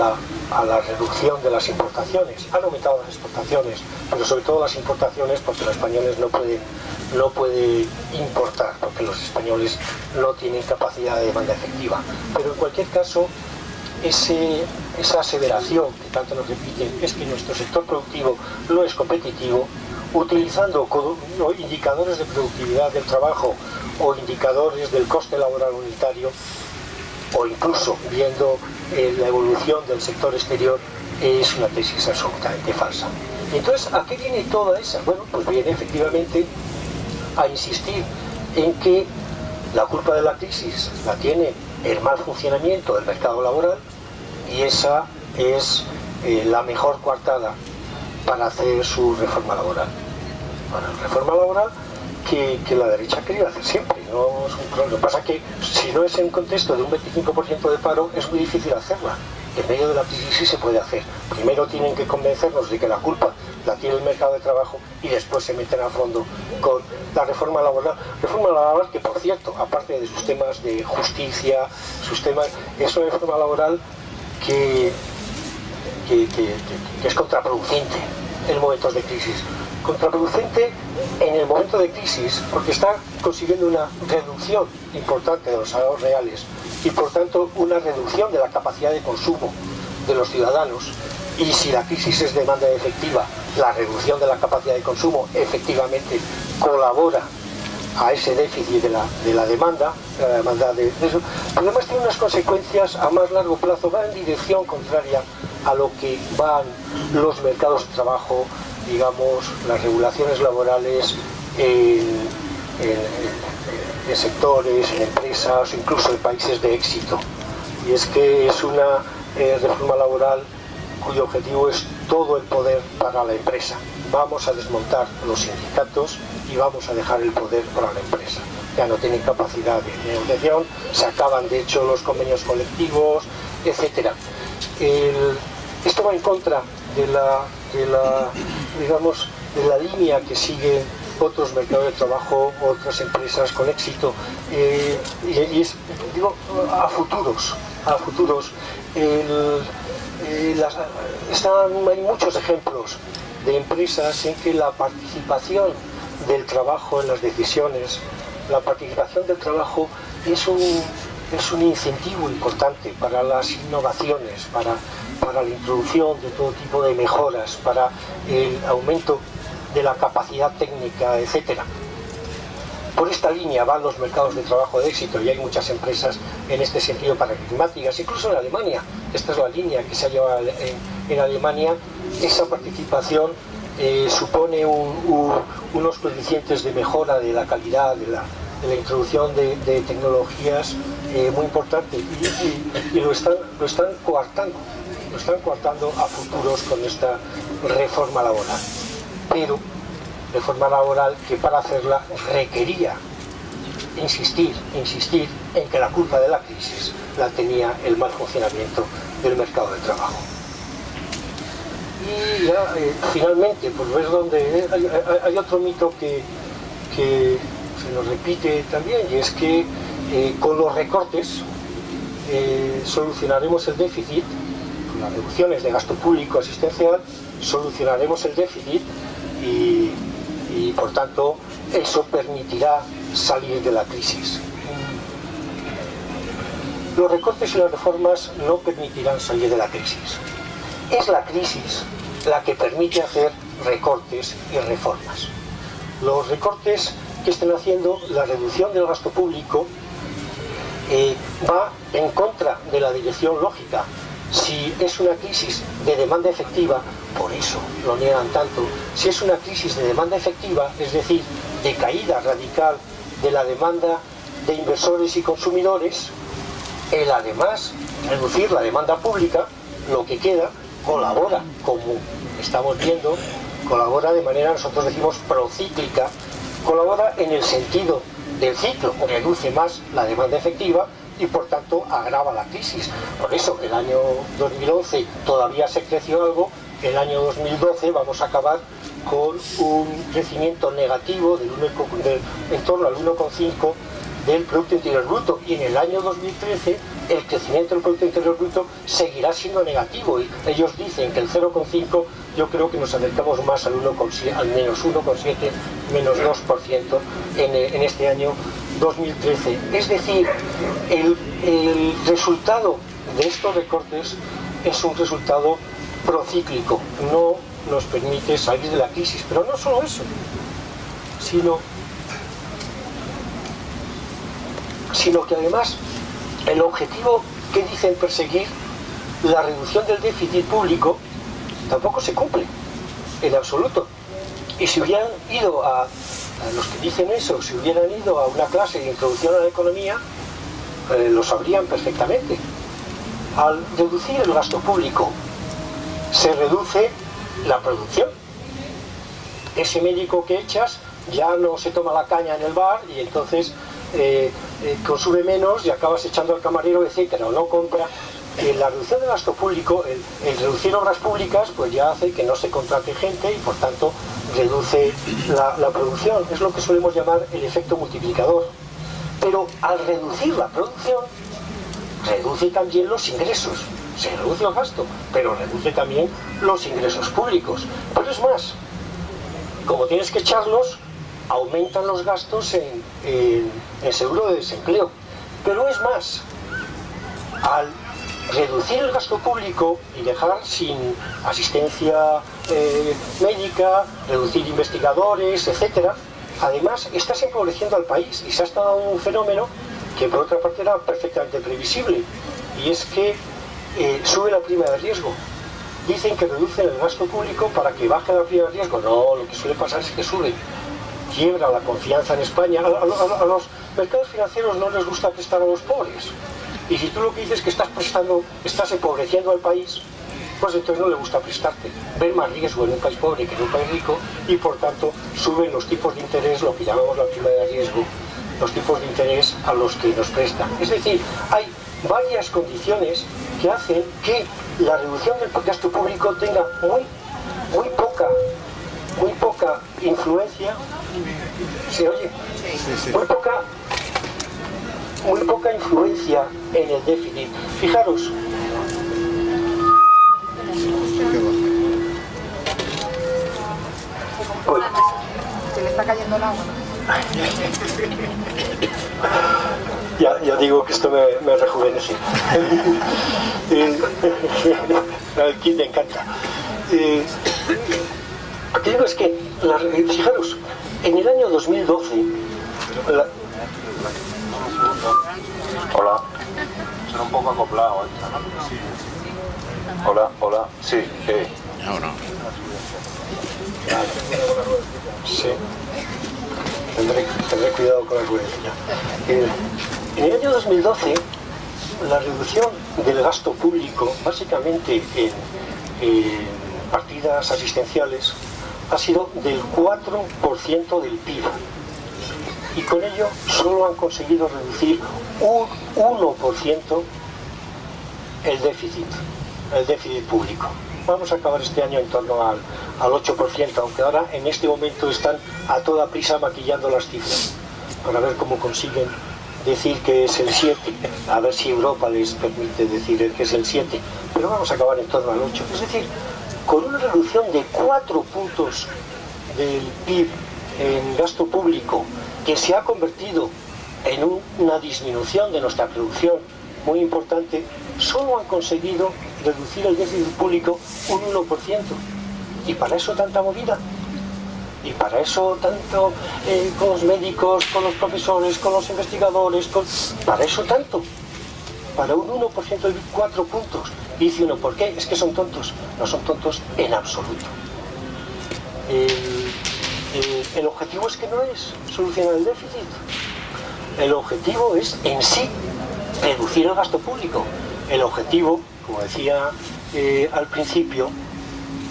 la reducción de las importaciones. Han aumentado las exportaciones, pero sobre todo las importaciones, porque los españoles no pueden importar, porque los españoles no tienen capacidad de demanda efectiva. Pero en cualquier caso, esa aseveración que tanto nos repiten, es que nuestro sector productivo no es competitivo, utilizando indicadores de productividad del trabajo o indicadores del coste laboral unitario, o incluso viendo la evolución del sector exterior, es una tesis absolutamente falsa. Entonces, ¿a qué viene toda esa? Bueno, pues viene efectivamente a insistir en que la culpa de la crisis la tiene el mal funcionamiento del mercado laboral, y esa es la mejor coartada para hacer su reforma laboral. Bueno, reforma laboral que la derecha ha querido hacer siempre. Lo que pasa es que si no es en un contexto de un 25% de paro, es muy difícil hacerla. En medio de la crisis sí se puede hacer. Primero tienen que convencernos de que la culpa la tiene el mercado de trabajo, y después se meten a fondo con la reforma laboral. Reforma laboral que, por cierto, aparte de sus temas de justicia, es una reforma laboral que es contraproducente en momentos de crisis. Contraproducente en el momento de crisis porque está consiguiendo una reducción importante de los salarios reales y por tanto una reducción de la capacidad de consumo de los ciudadanos. Y si la crisis es demanda efectiva, la reducción de la capacidad de consumo efectivamente colabora a ese déficit de la demanda de eso. Pero además tiene unas consecuencias a más largo plazo, va en dirección contraria a lo que van los mercados de trabajo, digamos, las regulaciones laborales en sectores, en empresas, incluso en países de éxito. Y es que es una reforma laboral cuyo objetivo es todo el poder para la empresa. Vamos a desmontar los sindicatos y vamos a dejar el poder para la empresa. Ya no tienen capacidad de negociación, se acaban de hecho los convenios colectivos, etc. Esto va en contra de la línea que siguen otros mercados de trabajo, otras empresas con éxito, y es, digo, a futuros. Hay muchos ejemplos de empresas en que la participación del trabajo en las decisiones, la participación del trabajo es un incentivo importante para las innovaciones, para la introducción de todo tipo de mejoras, para el aumento de la capacidad técnica, etc. Por esta línea van los mercados de trabajo de éxito y hay muchas empresas en este sentido paradigmáticas, incluso en Alemania. Esta es la línea que se ha llevado en Alemania. Esa participación supone unos coeficientes de mejora de la calidad, de la introducción de tecnologías muy importante y lo están coartando a futuros con esta reforma laboral. Pero reforma laboral que para hacerla requería insistir en que la culpa de la crisis la tenía el mal funcionamiento del mercado de trabajo. Y ya finalmente, pues ves donde hay otro mito que se nos repite también, y es que con los recortes solucionaremos el déficit, con las reducciones de gasto público asistencial solucionaremos el déficit y por tanto eso permitirá salir de la crisis. Los recortes y las reformas no permitirán salir de la crisis. Es la crisis la que permite hacer recortes y reformas. Los recortes que estén haciendo, la reducción del gasto público, va en contra de la dirección lógica. Si es una crisis de demanda efectiva, por eso lo niegan tanto, si es una crisis de demanda efectiva, es decir, de caída radical de la demanda de inversores y consumidores, el además reducir la demanda pública, lo que queda, colabora, como estamos viendo, colabora de manera, nosotros decimos, procíclica, colabora en el sentido del ciclo, reduce más la demanda efectiva y por tanto agrava la crisis. Por eso el año 2011 todavía se creció algo, el año 2012 vamos a acabar con un crecimiento negativo en torno al 1,5 del Producto Interior Bruto, y en el año 2013 el crecimiento del Producto Interior Bruto seguirá siendo negativo, y ellos dicen que el 0,5, yo creo que nos acercamos más al menos 1,7, menos 2% en este año 2013. Es decir, el resultado de estos recortes es un resultado procíclico, no nos permite salir de la crisis, pero no solo eso, sino que además el objetivo que dicen perseguir, la reducción del déficit público, tampoco se cumple en absoluto. Y si hubieran ido a los que dicen eso, si hubieran ido a una clase de introducción a la economía, lo sabrían perfectamente. Al reducir el gasto público, se reduce la producción. Ese médico que echas ya no se toma la caña en el bar y entonces consume menos y acabas echando al camarero, etcétera, o no compra. La reducción del gasto público, el reducir obras públicas, pues ya hace que no se contrate gente y por tanto reduce la producción. Es lo que solemos llamar el efecto multiplicador. Pero al reducir la producción, reduce también los ingresos. Se reduce el gasto, pero reduce también los ingresos públicos. Pero es más, como tienes que echarlos, aumentan los gastos en seguro de desempleo. Pero es más, al reducir el gasto público y dejar sin asistencia médica, reducir investigadores, etcétera, además estás empobreciendo al país y se ha estado un fenómeno que por otra parte era perfectamente previsible, y es que sube la prima de riesgo. Dicen que reducen el gasto público para que baje la prima de riesgo. No, lo que suele pasar es que sube. Quiebra la confianza en España. A los mercados financieros no les gusta prestar a los pobres. Y si tú lo que dices es que estás empobreciendo al país, pues entonces no le gusta prestarte. Ver más riesgo en un país pobre que en un país rico, y por tanto suben los tipos de interés, lo que llamamos la prima de riesgo, los tipos de interés a los que nos prestan. Es decir, hay varias condiciones que hacen que la reducción del gasto público tenga muy poca influencia. ¿Se oye? Muy poca influencia en el déficit. Fijaros, Se le está cayendo el agua. ya digo que esto me rejuvenece. Al kit me encanta. Lo que digo es que, fijaros, en el año 2012 Hola. Será un poco acoplado. Hola, hola. Sí, No, no. Sí. Tendré cuidado con la ruedecilla. En el año 2012, la reducción del gasto público, básicamente en partidas asistenciales, ha sido del 4% del PIB. Y con ello solo han conseguido reducir un 1% el déficit público. Vamos a acabar este año en torno al 8%, aunque ahora en este momento están a toda prisa maquillando las cifras para ver cómo consiguen decir que es el 7, a ver si Europa les permite decir que es el 7, pero vamos a acabar en torno al 8. Es decir, con una reducción de 4 puntos del PIB en gasto público, que se ha convertido en una disminución de nuestra producción muy importante, solo han conseguido reducir el déficit público un 1%. Y para eso tanta movida. Y para eso tanto con los médicos, con los profesores, con los investigadores, para eso tanto. Para un 1% de 4 puntos. Y dice uno, ¿por qué? Es que son tontos. No son tontos en absoluto. El objetivo es que no es solucionar el déficit. El objetivo es en sí reducir el gasto público. El objetivo, como decía al principio,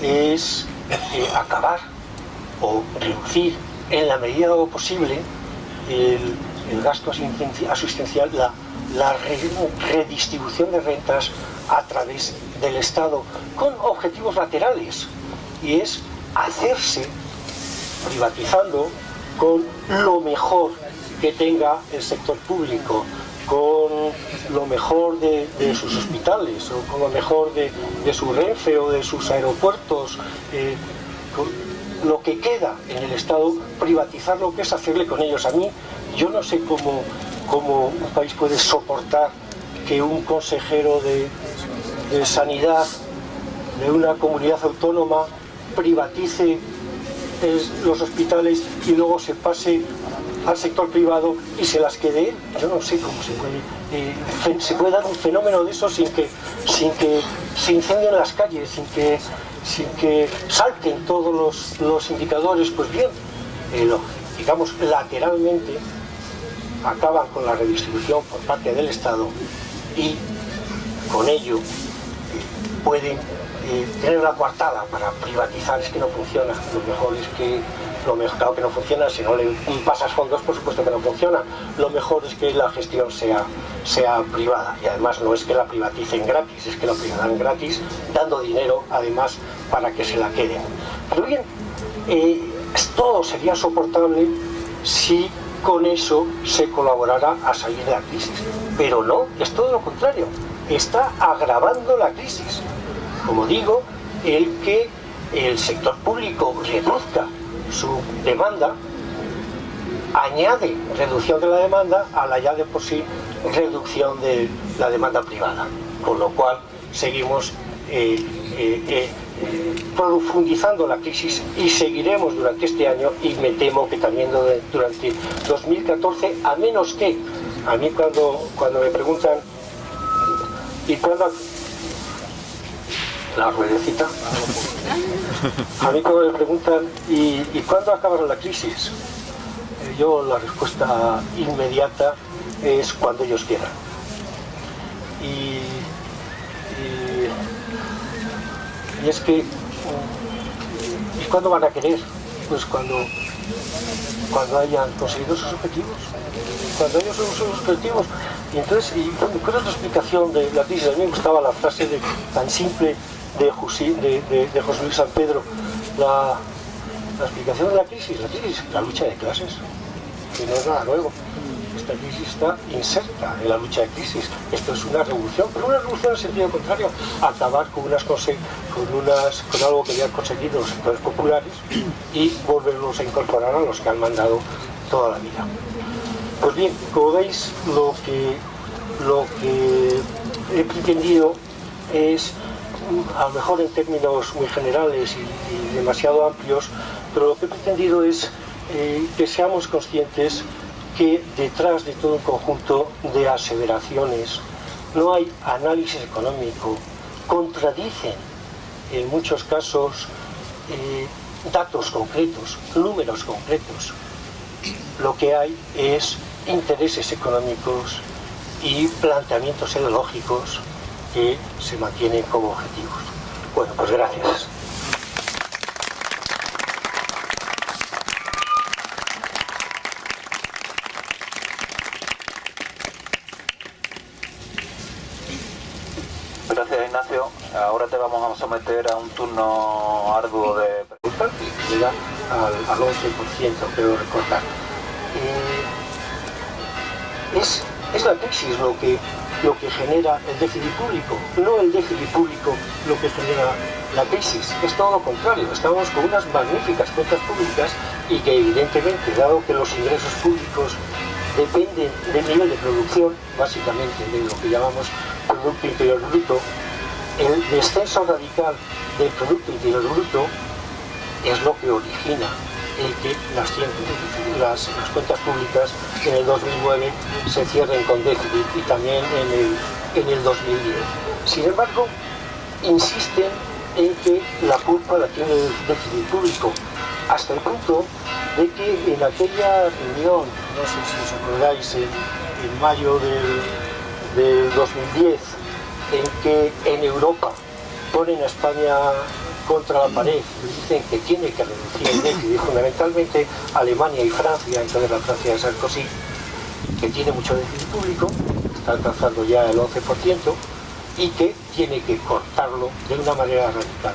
es acabar o reducir en la medida de lo posible el gasto asistencial, la redistribución de rentas a través del Estado, con objetivos laterales, y es hacerse privatizando con lo mejor que tenga el sector público, con lo mejor de sus hospitales, o con lo mejor de su Renfe o de sus aeropuertos, con lo que queda en el Estado, privatizar lo que es hacerle con ellos. A mí, yo no sé cómo un país puede soportar que un consejero de sanidad de una comunidad autónoma privatice los hospitales y luego se pase al sector privado y se las quede él. Yo no sé cómo se puede dar un fenómeno de eso sin que se incendien las calles, sin que salten todos los indicadores. Pues bien, digamos, lateralmente acaban con la redistribución por parte del Estado y con ello pueden tener una coartada para privatizar. Es que no funciona. Lo mejor es que claro que no funciona. Si no le pasas fondos, por supuesto que no funciona. Lo mejor es que la gestión sea privada, y además no es que la privaticen gratis, es que la privatizan gratis dando dinero además para que se la queden. Pero bien, todo sería soportable si con eso se colaborara a salir de la crisis, pero no, es todo lo contrario, está agravando la crisis. Como digo, el que el sector público reduzca su demanda añade reducción de la demanda a la ya de por sí reducción de la demanda privada, con lo cual seguimos profundizando la crisis y seguiremos durante este año, y me temo que también durante 2014, a menos que a mí cuando me preguntan ¿y cuándo? La ruedecita. A mí cuando me preguntan ¿y cuándo acabará la crisis? Yo la respuesta inmediata es cuando ellos quieran. Y es que ¿y cuándo van a querer? Pues cuando hayan conseguido sus objetivos. Cuando ellos son sus objetivos. Y entonces, ¿cuál es la explicación de la crisis? A mí me gustaba la frase tan simple de José Luis San Pedro. La explicación de la crisis, la lucha de clases, que no es nada nuevo. Esta crisis está inserta en la lucha de crisis. Esto es una revolución, pero una revolución en sentido contrario, acabar con algo que ya han conseguido los sectores populares y volverlos a incorporar a los que han mandado toda la vida. Pues bien, como veis, lo que he pretendido es, a lo mejor en términos muy generales y demasiado amplios, pero lo que he pretendido es que seamos conscientes que detrás de todo un conjunto de aseveraciones no hay análisis económico, contradicen en muchos casos datos concretos, números concretos. Lo que hay es intereses económicos y planteamientos ideológicos que se mantienen como objetivos. Bueno, pues gracias. Gracias, Ignacio. Ahora te vamos a someter a un turno arduo de... Que llega al 11%, creo recordar. Es la crisis lo que genera el déficit público, no el déficit público lo que genera la crisis, es todo lo contrario. Estamos con unas magníficas cuentas públicas y que evidentemente, dado que los ingresos públicos dependen del nivel de producción, básicamente de lo que llamamos Producto Interior Bruto, el descenso radical del Producto Interior Bruto es lo que origina el que las cuentas públicas en el 2009 se cierren con déficit y también en el 2010. Sin embargo, insisten en que la culpa la tiene el déficit público, hasta el punto de que en aquella reunión, no sé si os acordáis, en mayo del 2010, en que en Europa ponen a España contra la pared, dicen que tiene que reducir el déficit, fundamentalmente Alemania y Francia, entonces la Francia de Sarkozy, que tiene mucho déficit público, está alcanzando ya el 11%, y que tiene que cortarlo de una manera radical.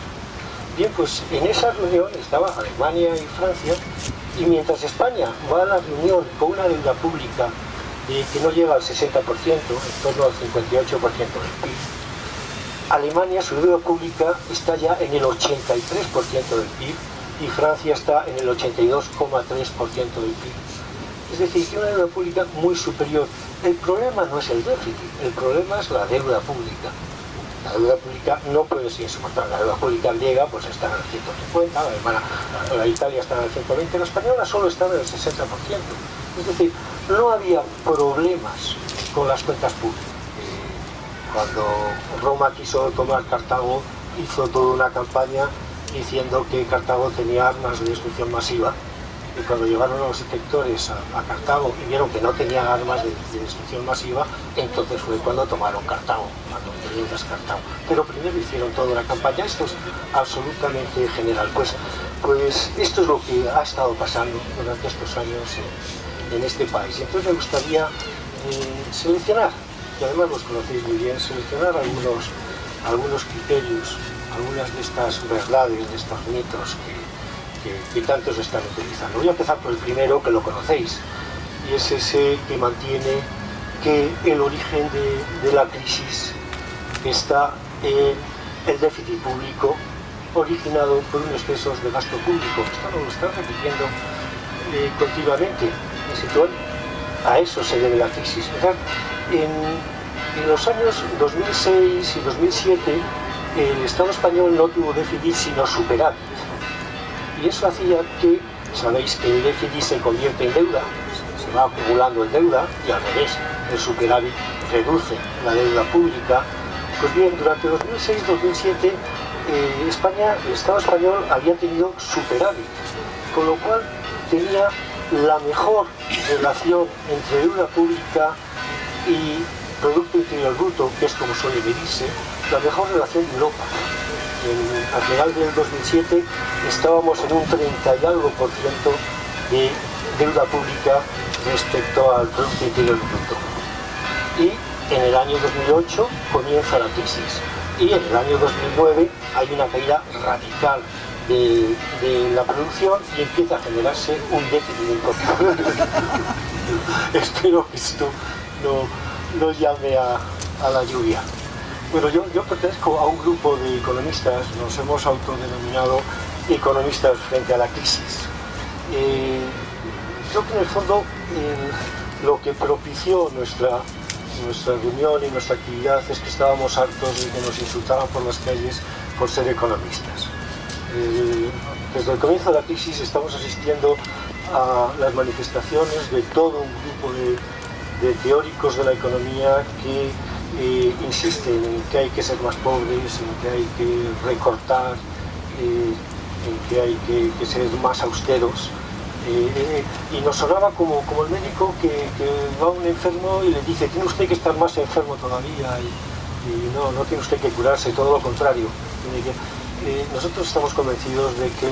Bien, pues en esa reunión estaba Alemania y Francia, y mientras España va a la reunión con una deuda pública que no llega al 60%, en torno al 58% del PIB, Alemania, su deuda pública está ya en el 83% del PIB y Francia está en el 82,3% del PIB. Es decir, tiene una deuda pública muy superior. El problema no es el déficit, el problema es la deuda pública. La deuda pública no puede ser insoportable. La deuda pública griega pues está en el 150, la alemana, la Italia está en el 120, la española solo está en el 60%. Es decir, no había problemas con las cuentas públicas. Cuando Roma quiso tomar Cartago, hizo toda una campaña diciendo que Cartago tenía armas de destrucción masiva. Y cuando llegaron los inspectores a Cartago y vieron que no tenía armas de destrucción masiva, entonces fue cuando tomaron Cartago, cuando perdieron Cartago. Pero primero hicieron toda una campaña. Esto es absolutamente general. Pues esto es lo que ha estado pasando durante estos años en este país. Entonces me gustaría seleccionar, y además los conocéis muy bien, seleccionar algunos criterios, algunas de estas verdades, de estos mitos que tantos están utilizando. Voy a empezar por el primero, que lo conocéis, y es ese que mantiene que el origen de la crisis está en el déficit público originado por un exceso de gasto público. Esto lo está repitiendo continuamente. A eso se debe la crisis. En los años 2006 y 2007 el Estado español no tuvo déficit sino superávit, y eso hacía que, sabéis que el déficit se convierte en deuda, se va acumulando en deuda, y al revés, el superávit reduce la deuda pública. Pues bien, durante 2006-2007 España, el Estado español había tenido superávit, con lo cual tenía la mejor relación entre deuda pública y Producto Interior Bruto, que es como suele medirse, la mejor relación de Europa. Al final del 2007 estábamos en un 30 y algo por ciento de deuda pública respecto al Producto Interior Bruto. Y en el año 2008 comienza la crisis, y en el año 2009 hay una caída radical de la producción y empieza a generarse un déficit importante. Espero que esto no llame a la lluvia. Bueno, yo pertenezco a un grupo de economistas, nos hemos autodenominado economistas frente a la crisis. Creo que en el fondo lo que propició nuestra reunión y nuestra actividad es que estábamos hartos de que nos insultaran por las calles por ser economistas. Desde el comienzo de la crisis estamos asistiendo a las manifestaciones de todo un grupo de teóricos de la economía que insisten en que hay que ser más pobres, en que hay que recortar, en que hay que ser más austeros. Y nos sonaba como el médico que va a un enfermo y le dice: tiene usted que estar más enfermo todavía, y no tiene usted que curarse, todo lo contrario. Nosotros estamos convencidos de que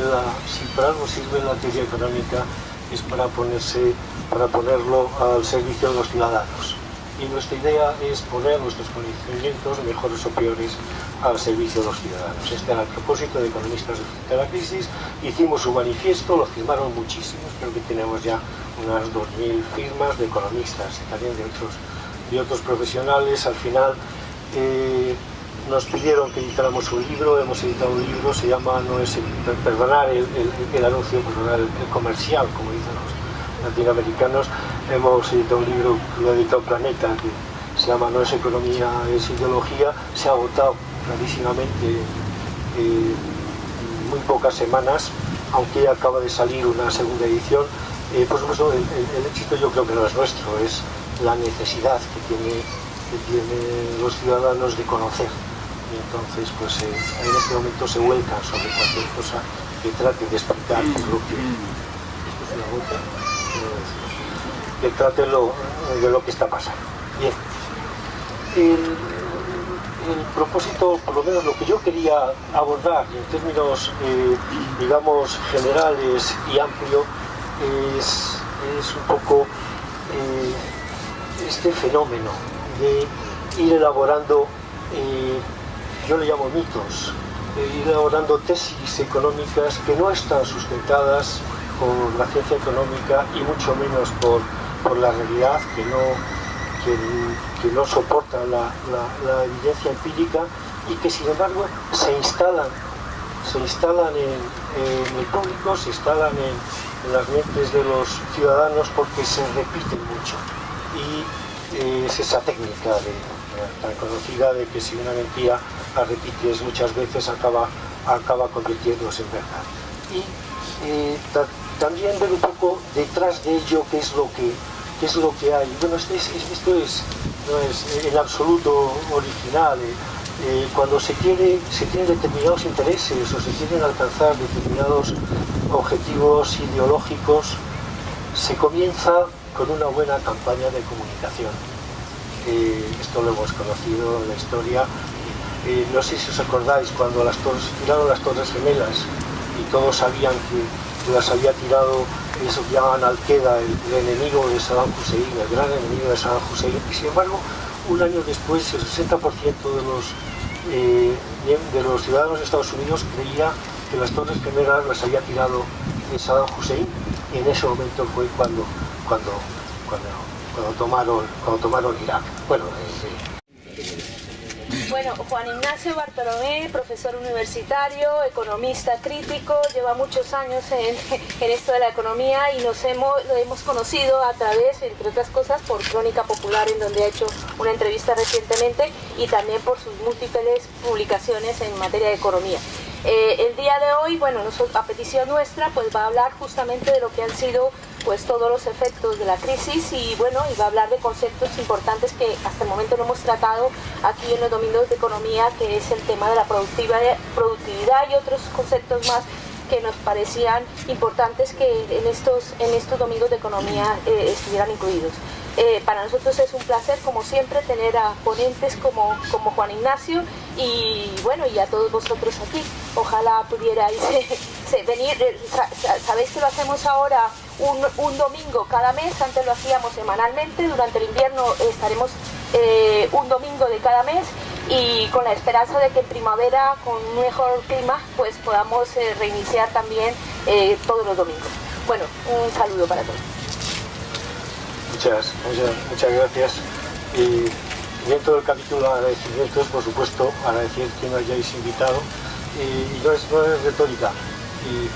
si para algo sirve la teoría económica es para ponerlo al servicio de los ciudadanos. Y nuestra idea es poner nuestros conocimientos, mejores o peores, al servicio de los ciudadanos. Este era el propósito de Economistas frente a la crisis. Hicimos un manifiesto, lo firmaron muchísimos, creo que tenemos ya unas 2000 firmas de economistas y también de otros profesionales. Al final nos pidieron que editáramos un libro, hemos editado un libro, se llama, perdonar el anuncio, perdonar el comercial, como dicen los latinoamericanos. Hemos editado un libro que lo ha editado Planeta, que se llama No es economía, es ideología. Se ha agotado clarísimamente en muy pocas semanas, aunque acaba de salir una segunda edición. Por supuesto, el éxito yo creo que no es nuestro, es la necesidad que tienen los ciudadanos de conocer. Y entonces, pues en este momento se vuelcan sobre cualquier cosa que trate de explicar lo que... Esto es una gota. Que trate de lo que está pasando. Bien. El propósito, por lo menos lo que yo quería abordar en términos, digamos, generales y amplio, es un poco este fenómeno de ir elaborando, yo le llamo mitos, de ir elaborando tesis económicas que no están sustentadas por la ciencia económica y mucho menos por la realidad, que no soporta la evidencia empírica, y que sin embargo se instalan en el público, se instalan en las mentes de los ciudadanos porque se repiten mucho. Y es esa técnica tan conocida de que si una mentira la repites muchas veces acaba convirtiéndose en verdad. Y también ver un poco detrás de ello qué es lo que hay. Bueno, esto no es en absoluto original. Cuando se tienen determinados intereses o se quieren alcanzar determinados objetivos ideológicos, se comienza con una buena campaña de comunicación. Esto lo hemos conocido en la historia. No sé si os acordáis cuando tiraron las Torres Gemelas y todos sabían que las había tirado eso que llaman Al-Qaeda, el enemigo de Saddam Hussein, el gran enemigo de Saddam Hussein, y sin embargo, un año después, el 60% de los ciudadanos de Estados Unidos creía que las Torres Gemelas las había tirado Saddam Hussein, y en ese momento fue cuando tomaron Irak. Bueno, Juan Ignacio Bartolomé, profesor universitario, economista crítico, lleva muchos años en esto de la economía y lo hemos conocido a través, entre otras cosas, por Crónica Popular, en donde ha hecho una entrevista recientemente, y también por sus múltiples publicaciones en materia de economía. El día de hoy, bueno, a petición nuestra, pues va a hablar justamente de lo que han sido pues todos los efectos de la crisis, y bueno, y va a hablar de conceptos importantes que hasta el momento no hemos tratado aquí en los domingos de economía, que es el tema de la productividad y otros conceptos más que nos parecían importantes que en estos domingos de economía estuvieran incluidos. Para nosotros es un placer, como siempre, tener a ponentes como Juan Ignacio, y bueno, y a todos vosotros aquí. Ojalá pudierais venir. Sabéis que lo hacemos ahora un domingo cada mes. Antes lo hacíamos semanalmente. Durante el invierno estaremos un domingo de cada mes, y con la esperanza de que en primavera, con un mejor clima, pues podamos reiniciar también todos los domingos. Bueno, un saludo para todos. Muchas gracias. Y dentro del capítulo de agradecimientos, por supuesto, agradecer que me hayáis invitado. Y no es retórica. Y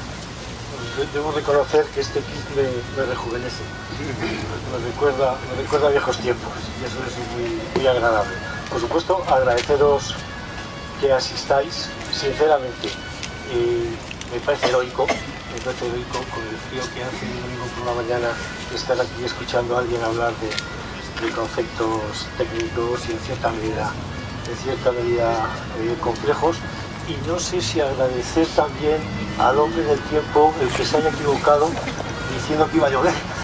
debo reconocer que este kit me rejuvenece. Me recuerda a viejos tiempos, y eso es muy agradable. Por supuesto, agradeceros que asistáis, sinceramente. Me parece heroico parece rico con el frío que hace el domingo por la mañana estar aquí escuchando a alguien hablar de conceptos técnicos y en cierta medida complejos. Y no sé si agradecer también al hombre del tiempo el que se haya equivocado diciendo que iba a llover.